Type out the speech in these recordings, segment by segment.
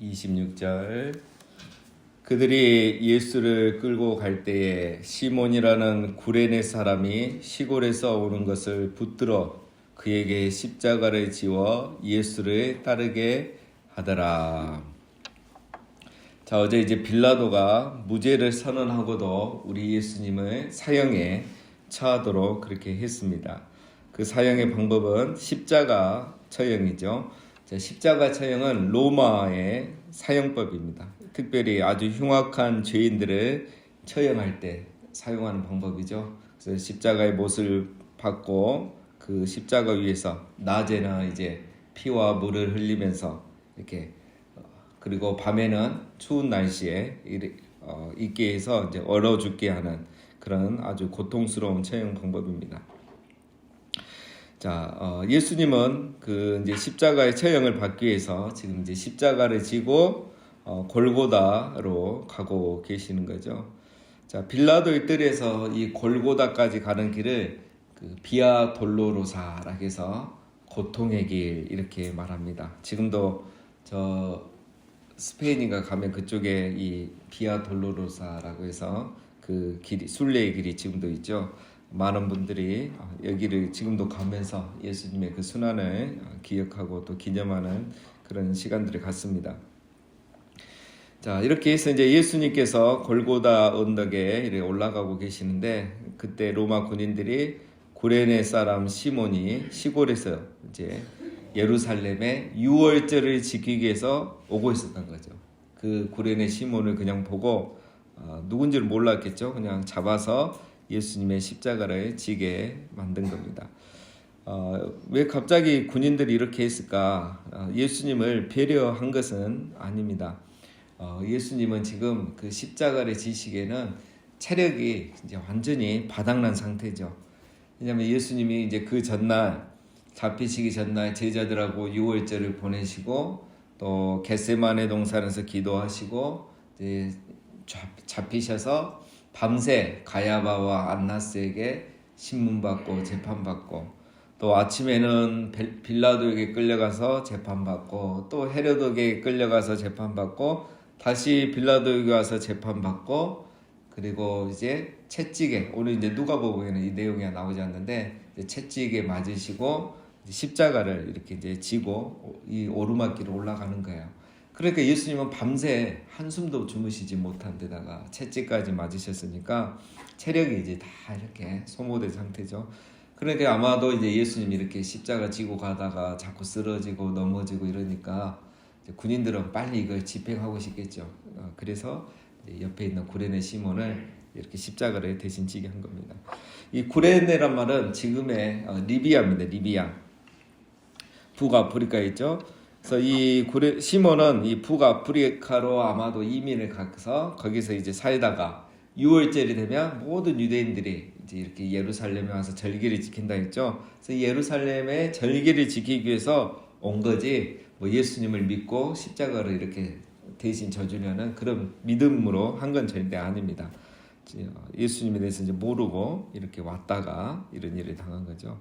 26절. 그들이 예수를 끌고 갈 때에 시몬이라는 구레네 사람이 시골에서 오는 것을 붙들어 그에게 십자가를 지워 예수를 따르게 하더라. 자, 어제 이제 빌라도가 무죄를 선언하고도 우리 예수님을 사형에 처하도록 그렇게 했습니다. 그 사형의 방법은 십자가 처형이죠. 자, 십자가 처형은 로마의 사형법입니다. 특별히 아주 흉악한 죄인들을 처형할 때 사용하는 방법이죠. 그래서 십자가의 못을 받고 그 십자가 위에서 낮에는 이제 피와 물을 흘리면서 이렇게 그리고 밤에는 추운 날씨에 있게 해서 이제 얼어 죽게 하는 그런 아주 고통스러운 처형 방법입니다. 자, 예수님은 그 이제 십자가의 처형을 받기 위해서 지금 이제 십자가를 지고 골고다로 가고 계시는 거죠. 자, 빌라도의 뜰에서 이 골고다까지 가는 길을 그 비아 돌로로사라고 해서 고통의 길 이렇게 말합니다. 지금도 저 스페인인가 가면 그쪽에 이 비아 돌로로사라고 해서 그 길이 순례의 길이 지금도 있죠. 많은 분들이 여기를 지금도 가면서 예수님의 그 순환을 기억하고 또 기념하는 그런 시간들을 갖습니다. 자, 이렇게 해서 이제 예수님께서 골고다 언덕에 이렇게 올라가고 계시는데 그때 로마 군인들이 구레네 사람 시몬이 시골에서 이제 예루살렘에 유월절을 지키기 위해서 오고 있었던 거죠. 그 구레네 시몬을 그냥 보고 누군지를 몰랐겠죠. 그냥 잡아서 예수님의 십자가를 지게 만든 겁니다. 왜 갑자기 군인들이 이렇게 했을까? 예수님을 배려한 것은 아닙니다. 예수님은 지금 그 십자가를 지시기에는 체력이 이제 완전히 바닥난 상태죠. 왜냐하면 예수님이 이제 그 전날 잡히시기 전날 제자들하고 유월절을 보내시고 또 겟세마네 동산에서 기도하시고 이제 잡히셔서 밤새 가야바와 안나스에게 신문받고 재판받고 또 아침에는 빌라도에게 끌려가서 재판받고 또 헤로드에게 끌려가서 재판받고 다시 빌라도에게 와서 재판받고 그리고 이제 채찍에 오늘 이제 누가복음에는 이 내용이 나오지 않는데 채찍에 맞으시고 십자가를 이렇게 이제 지고 이 오르막길을 올라가는 거예요. 그러니까 예수님은 밤새 한숨도 주무시지 못한 데다가 채찍까지 맞으셨으니까 체력이 이제 다 이렇게 소모된 상태죠. 그러니까 아마도 이제 예수님이 이렇게 십자가 지고 가다가 자꾸 쓰러지고 넘어지고 이러니까 이제 군인들은 빨리 이걸 집행하고 싶겠죠. 그래서 옆에 있는 구레네 시몬을 이렇게 십자가를 대신 지게 한 겁니다. 이 구레네란 말은 지금의 리비아입니다. 리비아. 북아프리카에 있죠. 그래서 이 시몬은 이 북아프리카로 아마도 이민을 가서 거기서 이제 살다가 6월절이 되면 모든 유대인들이 이제 이렇게 예루살렘에 와서 절기를 지킨다 했죠. 그래서 예루살렘의 절기를 지키기 위해서 온 거지 뭐 예수님을 믿고 십자가를 이렇게 대신 져주려는 그런 믿음으로 한 건 절대 아닙니다. 예수님에 대해서 이제 모르고 이렇게 왔다가 이런 일을 당한 거죠.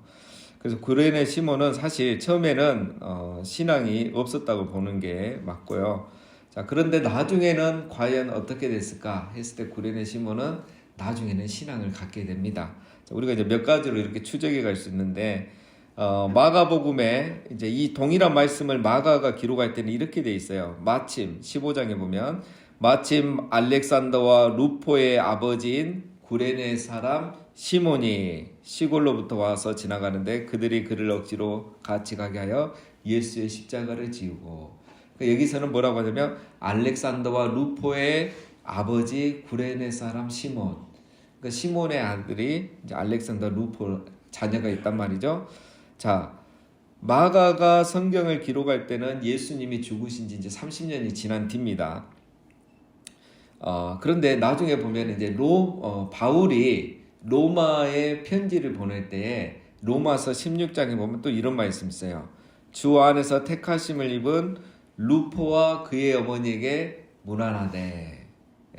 그래서 구레네 시몬은 사실 처음에는 신앙이 없었다고 보는 게 맞고요. 자, 그런데 나중에는 과연 어떻게 됐을까 했을 때 구레네 시몬은 나중에는 신앙을 갖게 됩니다. 자, 우리가 이제 몇 가지로 이렇게 추적해 갈 수 있는데 마가복음에 이제 이 동일한 말씀을 마가가 기록할 때는 이렇게 돼 있어요. 마침 15장에 보면 마침 알렉산더와 루포의 아버지인 구레네 사람 시몬이 시골로부터 와서 지나가는데 그들이 그를 억지로 같이 가게 하여 예수의 십자가를 지우고 그러니까 여기서는 뭐라고 하냐면 알렉산더와 루포의 아버지 구레네 사람 시몬 그러니까 시몬의 아들이 이제 알렉산더 루포 자녀가 있단 말이죠. 자, 마가가 성경을 기록할 때는 예수님이 죽으신 지 이제 30년이 지난 뒤입니다. 그런데 나중에 보면 이제 바울이 로마에 편지를 보낼 때에 로마서 16장에 보면 또 이런 말씀이 있어요. 주 안에서 택하심을 입은 루포와 그의 어머니에게 문안하되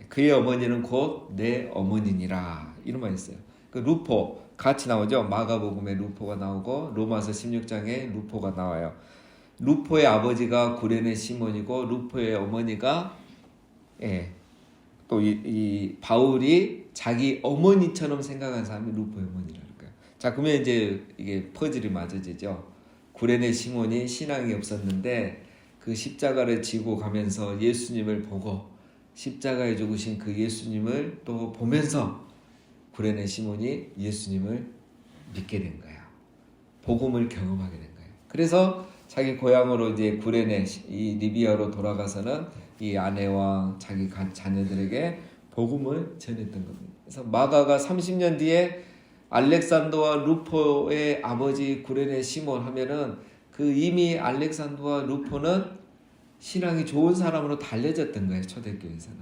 그의 어머니는 곧 내 어머니니라 이런 말이 있어요. 그 루포 같이 나오죠. 마가복음에 루포가 나오고 로마서 16장에 루포가 나와요. 루포의 아버지가 구레네 시몬이고 루포의 어머니가 또 이 바울이 자기 어머니처럼 생각한 사람이 루포의 어머니라는 거예요. 자, 그러면 이제 이게 퍼즐이 맞아지죠. 구레네 시몬이 신앙이 없었는데 그 십자가를 지고 가면서 예수님을 보고 십자가에 죽으신 그 예수님을 또 보면서 구레네 시몬이 예수님을 믿게 된 거예요. 복음을 경험하게 된 거예요. 그래서 자기 고향으로 이제 구레네 이 리비아로 돌아가서는 이 아내와 자기 자녀들에게 복음을 전했던 겁니다. 그래서 마가가 30년 뒤에 알렉산더와 루포의 아버지 구레네 시몬 하면은 그 이미 알렉산더와 루포는 신앙이 좋은 사람으로 달려졌던 거예요. 초대교회에서는.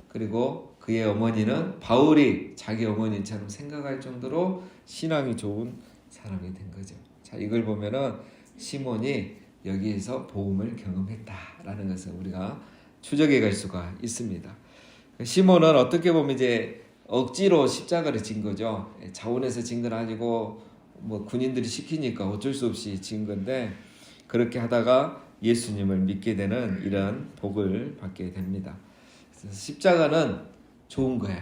그리고 그의 어머니는 바울이 자기 어머니처럼 생각할 정도로 신앙이 좋은 사람이 된 거죠. 자, 이걸 보면은 시몬이 여기에서 복음을 경험했다라는 것을 우리가 추적해 갈 수가 있습니다. 시몬은 어떻게 보면 이제 억지로 십자가를 진 거죠. 자원해서 진 건 아니고 뭐 군인들이 시키니까 어쩔 수 없이 진 건데 그렇게 하다가 예수님을 믿게 되는 이런 복을 받게 됩니다. 그래서 십자가는 좋은 거예요.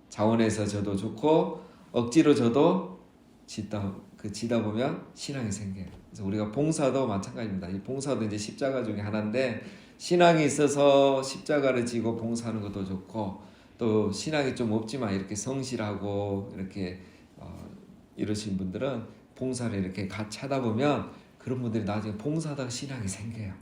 자원해서 져도 좋고 억지로 져도 지다 보면 신앙이 생겨요. 그래서 우리가 봉사도 마찬가지입니다. 이 봉사도 이제 십자가 중에 하나인데 신앙이 있어서 십자가를 지고 봉사하는 것도 좋고 또 신앙이 좀 없지만 이렇게 성실하고 이렇게 이러신 분들은 봉사를 이렇게 같이 하다 보면 그런 분들이 나중에 봉사하다가 신앙이 생겨요.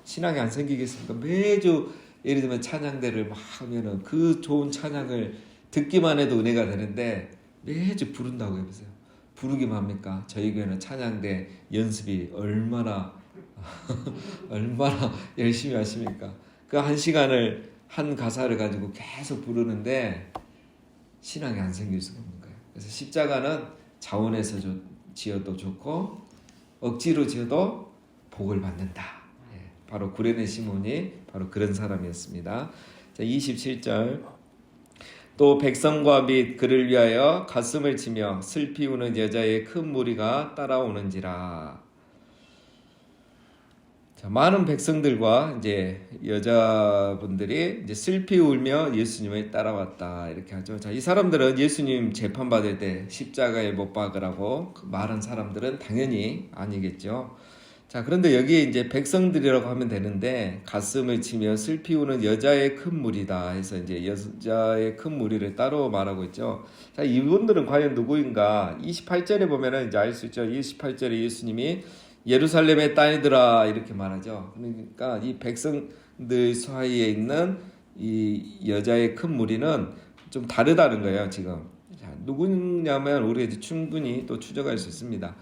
신앙이 안 생기겠습니까? 매주 예를 들면 찬양대를 막 하면은 그 좋은 찬양을 듣기만 해도 은혜가 되는데 매주 부른다고 해보세요. 부르기만 합니까? 저희 교회는 찬양대 연습이 얼마나 열심히 하십니까? 그 한 시간을 한 가사를 가지고 계속 부르는데 신앙이 안 생길 수가 없는 거예요. 그래서 십자가는 자원해서 지어도 좋고 억지로 지어도 복을 받는다. 바로 구레네 시몬이 바로 그런 사람이었습니다. 자, 27절 또 백성과 및 그를 위하여 가슴을 치며 슬피 우는 여자의 큰 무리가 따라오는지라. 자, 많은 백성들과 이제 여자분들이 이제 슬피 울며 예수님을 따라왔다 이렇게 하죠. 자, 이 사람들은 예수님 재판 받을 때 십자가에 못 박으라고 말한 사람들은 당연히 아니겠죠. 자, 그런데 여기 이제 백성들이라고 하면 되는데 가슴을 치며 슬피 우는 여자의 큰 무리다 해서 이제 여자의 큰 무리를 따로 말하고 있죠. 자, 이분들은 과연 누구인가? 28절에 보면은 이제 알 수 있죠. 28절에 예수님이 예루살렘의 딸들아 이렇게 말하죠. 그러니까 이 백성들 사이에 있는 이 여자의 큰 무리는 좀 다르다는 거예요. 지금 자, 누구냐면 우리가 이제 충분히 또 추적할 수 있습니다.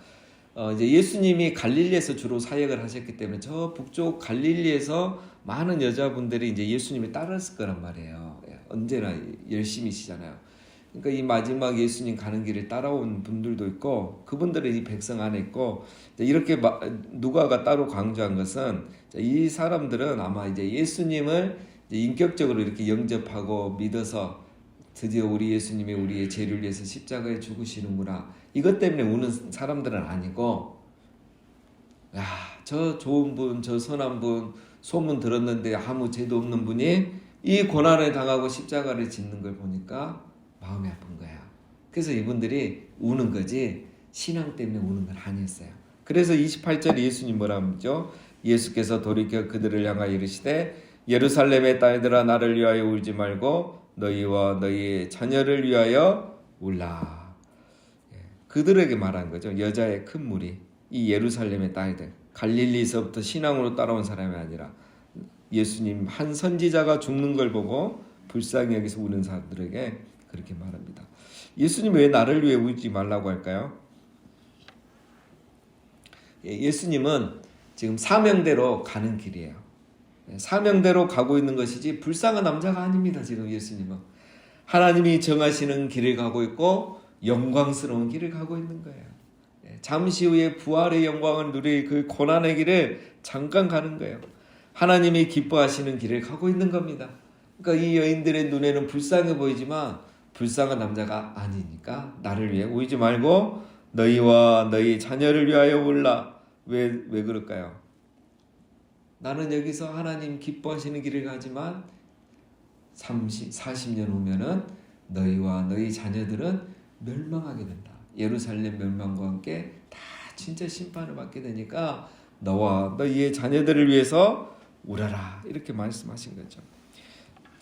이제 예수님이 갈릴리에서 주로 사역을 하셨기 때문에 저 북쪽 갈릴리에서 많은 여자분들이 이제 예수님이 따랐을 거란 말이에요. 언제나 열심히시잖아요. 그러니까 이 마지막 예수님 가는 길을 따라온 분들도 있고 그분들은 이 백성 안에 있고 이렇게 누가가 따로 강조한 것은 이 사람들은 아마 이제 예수님을 이제 인격적으로 이렇게 영접하고 믿어서 드디어 우리 예수님이 우리의 죄를 위해서 십자가에 죽으시는구나 이것 때문에 우는 사람들은 아니고 야, 저 좋은 분, 저 선한 분 소문 들었는데 아무 죄도 없는 분이 이 고난을 당하고 십자가를 짓는 걸 보니까 마음이 아픈 거야. 그래서 이분들이 우는 거지 신앙 때문에 우는 건 아니었어요. 그래서 28절에 예수님 뭐라 하죠? 예수께서 돌이켜 그들을 향하여 이르시되 예루살렘의 딸들아 나를 위하여 울지 말고 너희와 너희의 자녀를 위하여 울라. 그들에게 말한 거죠. 여자의 큰 무리, 이 예루살렘의 딸들, 갈릴리에서부터 신앙으로 따라온 사람이 아니라 예수님 한 선지자가 죽는 걸 보고 불쌍히 여기서 우는 사람들에게 그렇게 말합니다. 예수님 왜 나를 위해 울지 말라고 할까요? 예수님은 지금 사명대로 가는 길이에요. 사명대로 가고 있는 것이지 불쌍한 남자가 아닙니다. 지금 예수님은 하나님이 정하시는 길을 가고 있고 영광스러운 길을 가고 있는 거예요. 잠시 후에 부활의 영광을 누릴 그 고난의 길을 잠깐 가는 거예요. 하나님이 기뻐하시는 길을 가고 있는 겁니다. 그러니까 이 여인들의 눈에는 불쌍해 보이지만 불쌍한 남자가 아니니까 나를 위해 울지 말고 너희와 너희 자녀를 위하여 울라. 왜 그럴까요? 나는 여기서 하나님 기뻐하시는 길을 가지만 40년 후면은 너희와 너희 자녀들은 멸망하게 된다. 예루살렘 멸망과 함께 다 진짜 심판을 받게 되니까 너와 너희의 자녀들을 위해서 울어라. 이렇게 말씀하신 거죠.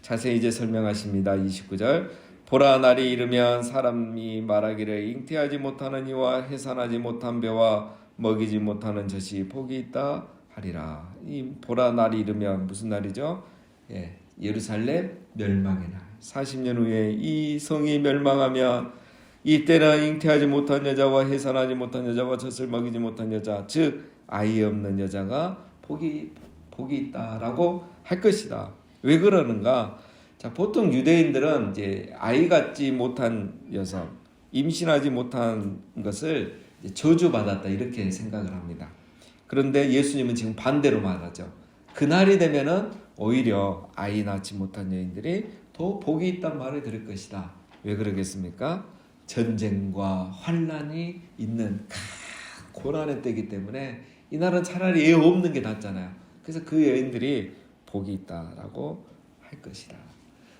자세히 이제 설명하십니다. 29절. 보라, 날이 이르면 사람이 말하기를 잉태하지 못하는 이와 해산하지 못한 벼와 먹이지 못하는 젖이 복이 있다 하리라. 이 보라, 날이 이르면 무슨 날이죠? 예루살렘 멸망의 날. 40년 후에 이 성이 멸망하면 이때는 잉태하지 못한 여자와 해산하지 못한 여자와 젖을 먹이지 못한 여자, 즉 아이 없는 여자가 복이 있다라고 할 것이다. 왜 그러는가? 자, 보통 유대인들은 이제 아이 갖지 못한 여성, 임신하지 못한 것을 저주받았다 이렇게 생각을 합니다. 그런데 예수님은 지금 반대로 말하죠. 그날이 되면은 오히려 아이 낳지 못한 여인들이 더 복이 있단 말을 들을 것이다. 왜 그러겠습니까? 전쟁과 환란이 있는 고난의 때이기 때문에 이날은 차라리 애 없는 게 낫잖아요. 그래서 그 여인들이 복이 있다라고 할 것이다.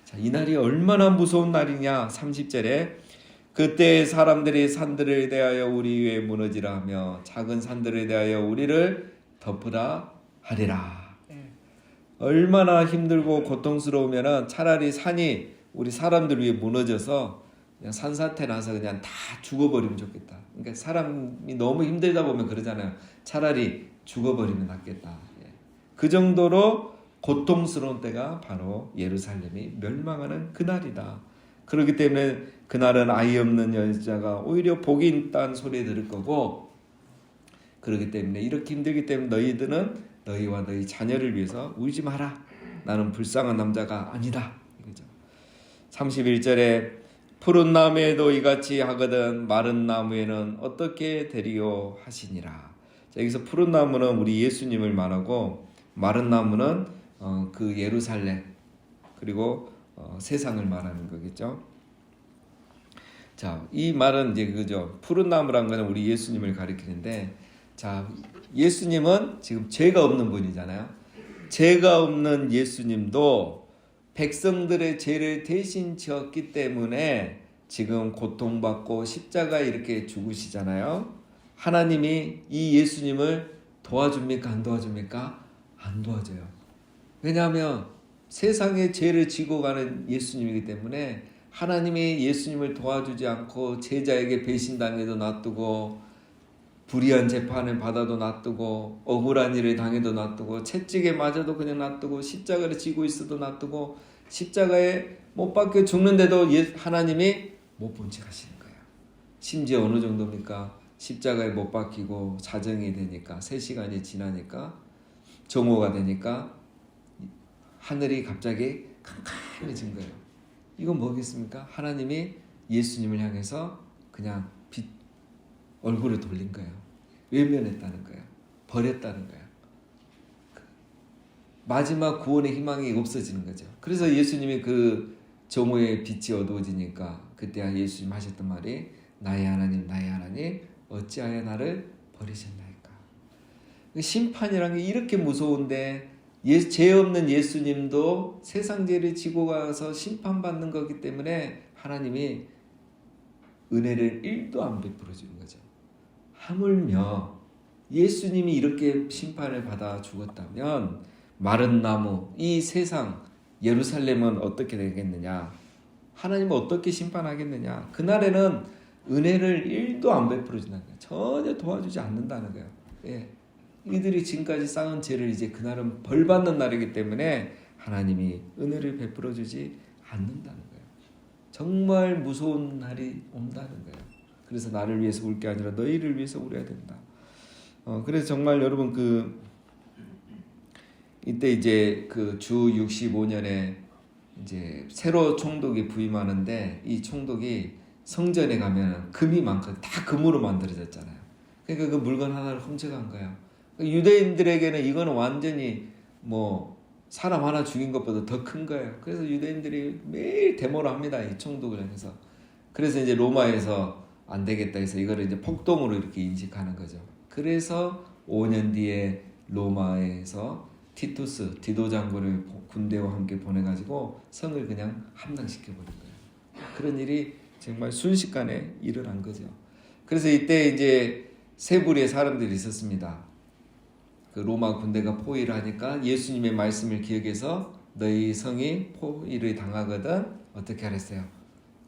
자, 이날이 얼마나 무서운 날이냐. 30절에 그때 사람들이 산들에 대하여 우리 위에 무너지라 하며 작은 산들에 대하여 우리를 덮으라 하리라. 얼마나 힘들고 고통스러우면 차라리 산이 우리 사람들 위에 무너져서 그냥 산사태 나서 그냥 다 죽어버리면 좋겠다. 그러니까 사람이 너무 힘들다 보면 그러잖아요. 차라리 죽어버리면 낫겠다. 그 정도로 고통스러운 때가 바로 예루살렘이 멸망하는 그날이다. 그렇기 때문에 그날은 아이 없는 여자가 오히려 복이 있다는 소리 들을 거고, 그렇기 때문에 이렇게 힘들기 때문에 너희들은 너희와 너희 자녀를 위해서 울지 마라. 나는 불쌍한 남자가 아니다. 이거죠. 31절에 푸른 나무에도 이같이 하거든 마른 나무에는 어떻게 되리요 하시니라. 자, 여기서 푸른 나무는 우리 예수님을 말하고 마른 나무는 그 예루살렘 그리고 세상을 말하는 거겠죠. 자, 이 말은 이제 그죠. 푸른 나무란 것은 우리 예수님을 가리키는데, 자, 예수님은 지금 죄가 없는 분이잖아요. 죄가 없는 예수님도 백성들의 죄를 대신 지었기 때문에 지금 고통받고 십자가에 이렇게 죽으시잖아요. 하나님이 이 예수님을 도와줍니까? 안 도와줍니까? 안 도와줘요. 왜냐하면 세상의 죄를 지고 가는 예수님이기 때문에 하나님이 예수님을 도와주지 않고 제자에게 배신당해도 놔두고 불의한 재판을 받아도 놔두고 억울한 일을 당해도 놔두고 채찍에 맞아도 그냥 놔두고 십자가를 지고 있어도 놔두고 십자가에 못 박혀 죽는데도 하나님이 못 본 척 하시는 거예요. 심지어 어느 정도입니까? 십자가에 못 박히고 자정이 되니까 3시간이 지나니까 정오가 되니까 하늘이 갑자기 캄캄해진 거예요. 이건 뭐겠습니까? 하나님이 예수님을 향해서 그냥 얼굴을 돌린 거예요. 외면했다는 거예요. 버렸다는 거예요. 마지막 구원의 희망이 없어지는 거죠. 그래서 예수님이 그 정오의 빛이 어두워지니까 그때 예수님 하셨던 말이 나의 하나님 나의 하나님 어찌하여 나를 버리셨나이까. 심판이라는 게 이렇게 무서운데 죄 없는 예수님도 세상 죄를 지고 가서 심판받는 거기 때문에 하나님이 은혜를 1도 안 베풀어 주는 거죠. 하물며 예수님이 이렇게 심판을 받아 죽었다면 마른 나무, 이 세상 예루살렘은 어떻게 되겠느냐? 하나님은 어떻게 심판하겠느냐? 그날에는 은혜를 1도 안 베풀어 준다는 거예요. 전혀 도와주지 않는다는 거예요. 예. 이들이 지금까지 쌓은 죄를 이제 그날은 벌받는 날이기 때문에 하나님이 은혜를 베풀어 주지 않는다는 거예요. 정말 무서운 날이 온다는 거예요. 그래서 나를 위해서 울 게 아니라 너희를 위해서 울어야 된다. 그래서 정말 여러분 이때 이제 그 주 65년에 이제 새로 총독이 부임하는데 이 총독이 성전에 가면 금이 많거든. 다 금으로 만들어졌잖아요. 그러니까 그 물건 하나를 훔쳐간 거예요. 유대인들에게는 이거는 완전히 뭐 사람 하나 죽인 것보다 더 큰 거예요. 그래서 유대인들이 매일 데모를 합니다. 이 총독을 향해서. 그래서 이제 로마에서 안 되겠다 해서 이거를 이제 폭동으로 이렇게 인식하는 거죠. 그래서 5년 뒤에 로마에서 티투스 디도 장군을 군대와 함께 보내가지고 성을 그냥 함락시켜버린 거예요. 그런 일이 정말 순식간에 일어난 거죠. 그래서 이때 이제 세 부류의 사람들이 있었습니다. 그 로마 군대가 포위를 하니까 예수님의 말씀을 기억해서 너희 성이 포위를 당하거든 어떻게 하랬어요?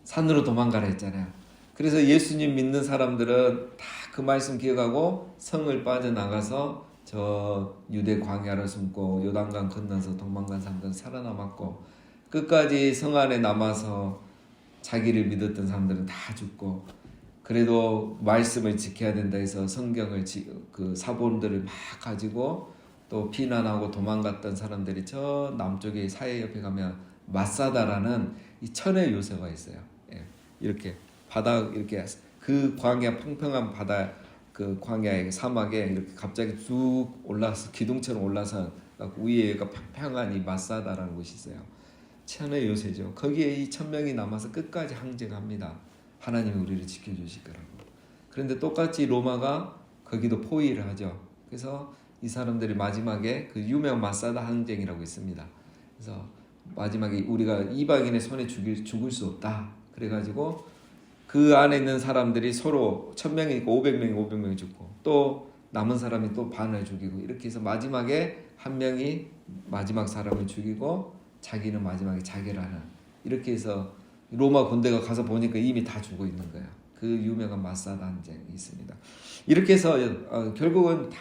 산으로 도망가라 했잖아요. 그래서 예수님 믿는 사람들은 다 그 말씀 기억하고 성을 빠져나가서 저 유대 광야를 숨고 요단강 건너서 도망간 사람들은 살아남았고, 끝까지 성 안에 남아서 자기를 믿었던 사람들은 다 죽고, 그래도 말씀을 지켜야 된다 해서 성경을 그 사본들을 막 가지고 또 비난하고 도망갔던 사람들이 저 남쪽에 사해 옆에 가면 마사다라는 이 천의 요새가 있어요. 예, 이렇게 바닥 이렇게 그 광야 평평한 바다 그 광야의 사막에 이렇게 갑자기 쭉 올라서 기둥처럼 올라서 위에가 평평한 이 마사다라는 곳이 있어요. 천의 요새죠. 거기에 이 1000명이 남아서 끝까지 항쟁합니다. 하나님이 우리를 지켜주실 거라고. 그런데 똑같이 로마가 거기도 포위를 하죠. 그래서 이 사람들이 마지막에 그 유명 마사다 항쟁이라고 있습니다. 그래서 마지막에 우리가 이방인의 손에 죽을 수 없다. 그래가지고 그 안에 있는 사람들이 서로 1000명이니까 500명이 죽고, 또 남은 사람이 또 반을 죽이고, 이렇게 해서 마지막에 한 명이 마지막 사람을 죽이고 자기는 마지막에 자결하는, 이렇게 해서 로마 군대가 가서 보니까 이미 다 죽어 있는 거예요. 그 유명한 마사다 항쟁이 있습니다. 이렇게 해서 결국은 다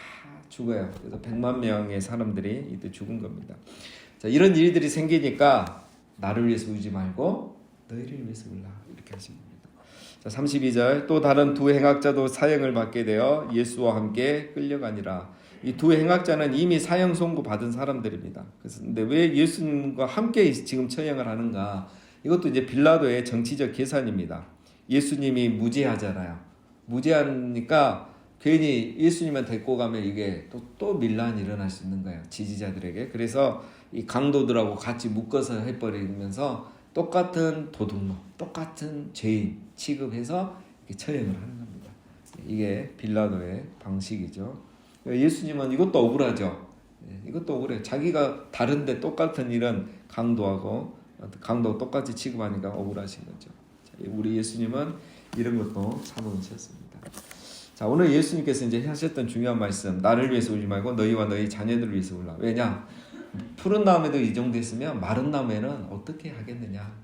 죽어요. 그래서 100만 명의 사람들이 이때 죽은 겁니다. 자, 이런 일들이 생기니까 나를 위해서 울지 말고 너희를 위해서 울라, 이렇게 하신 겁니다. 자, 32절, 또 다른 두 행악자도 사형을 받게 되어 예수와 함께 끌려가니라. 이 두 행악자는 이미 사형 선고 받은 사람들입니다. 그래서 근데 왜 예수님과 함께 지금 처형을 하는가? 이것도 이제 빌라도의 정치적 계산입니다. 예수님이 무죄하잖아요. 무죄하니까 괜히 예수님만 데리고 가면 이게 또 밀란이 일어날 수 있는 거예요, 지지자들에게. 그래서 이 강도들하고 같이 묶어서 해버리면서 똑같은 도둑놈, 똑같은 죄인 취급해서 이렇게 처형을 하는 겁니다. 이게 빌라도의 방식이죠. 예수님은 이것도 억울하죠. 이것도 억울해요. 자기가 다른데 똑같은 일은 강도 똑같이 취급하니까 억울하신 거죠. 우리 예수님은 이런 것도 참으셨습니다. 자, 오늘 예수님께서 이제 하셨던 중요한 말씀, 나를 위해서 울지 말고 너희와 너희 자녀들을 위해서 울라. 왜냐? 푸른 나무에도 이 정도 했으면 마른 나무에는 어떻게 하겠느냐.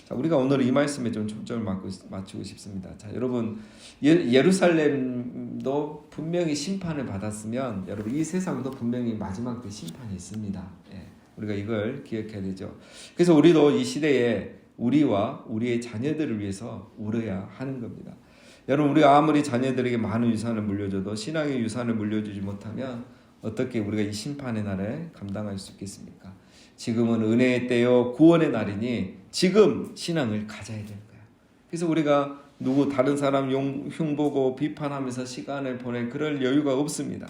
자, 우리가 오늘 이 말씀에 좀 초점을 맞추고 싶습니다. 자, 여러분, 예루살렘도 분명히 심판을 받았으면 여러분 이 세상도 분명히 마지막 때 심판이 있습니다. 우리가 이걸 기억해야 되죠. 그래서 우리도 이 시대에 우리와 우리의 자녀들을 위해서 울어야 하는 겁니다. 여러분, 우리가 아무리 자녀들에게 많은 유산을 물려줘도 신앙의 유산을 물려주지 못하면 어떻게 우리가 이 심판의 날에 감당할 수 있겠습니까? 지금은 은혜의 때요 구원의 날이니 지금 신앙을 가져야 되는 거예요. 그래서 우리가 다른 사람 흉보고 비판하면서 시간을 보낼 그럴 여유가 없습니다.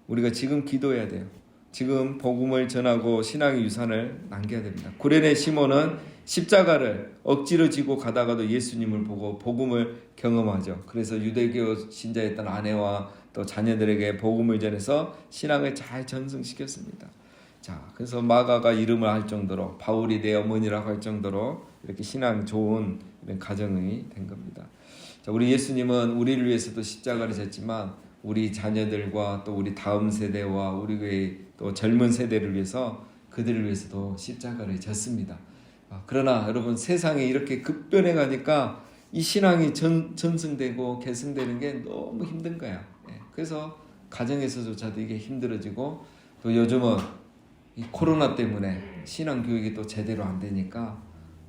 우리가 지금 기도해야 돼요. 지금 복음을 전하고 신앙의 유산을 남겨야 됩니다. 구레네 시몬은 십자가를 억지로 지고 가다가도 예수님을 보고 복음을 경험하죠. 그래서 유대교 신자였던 아내와 또 자녀들에게 복음을 전해서 신앙을 잘 전승시켰습니다. 자, 그래서 마가가 이름을 할 정도로, 바울이 내 어머니라고 할 정도로 이렇게 신앙 좋은 이런 가정이 된 겁니다. 자, 우리 예수님은 우리를 위해서도 십자가를 졌지만 우리 자녀들과 또 우리 다음 세대와 우리 또 젊은 세대를 위해서 그들을 위해서도 십자가를 졌습니다. 그러나 여러분, 세상이 이렇게 급변해 가니까 이 신앙이 전승되고 계승되는 게 너무 힘든 거야. 그래서 가정에서조차도 이게 힘들어지고, 또 요즘은 이 코로나 때문에 신앙 교육이 또 제대로 안 되니까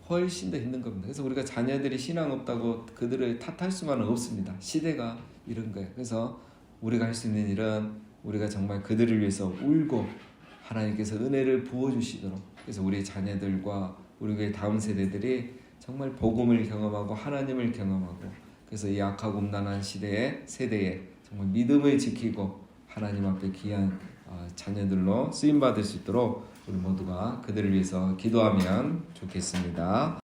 훨씬 더 힘든 겁니다. 그래서 우리가 자녀들이 신앙 없다고 그들을 탓할 수만은 없습니다. 시대가 이런 거예요. 그래서 우리가 할 수 있는 일은 우리가 정말 그들을 위해서 울고 하나님께서 은혜를 부어주시도록, 그래서 우리 자녀들과 우리 다음 세대들이 정말 복음을 경험하고 하나님을 경험하고, 그래서 이 악하고 음란한 세대에 정말 믿음을 지키고 하나님 앞에 귀한 자녀들로 쓰임받을 수 있도록 우리 모두가 그들을 위해서 기도하면 좋겠습니다.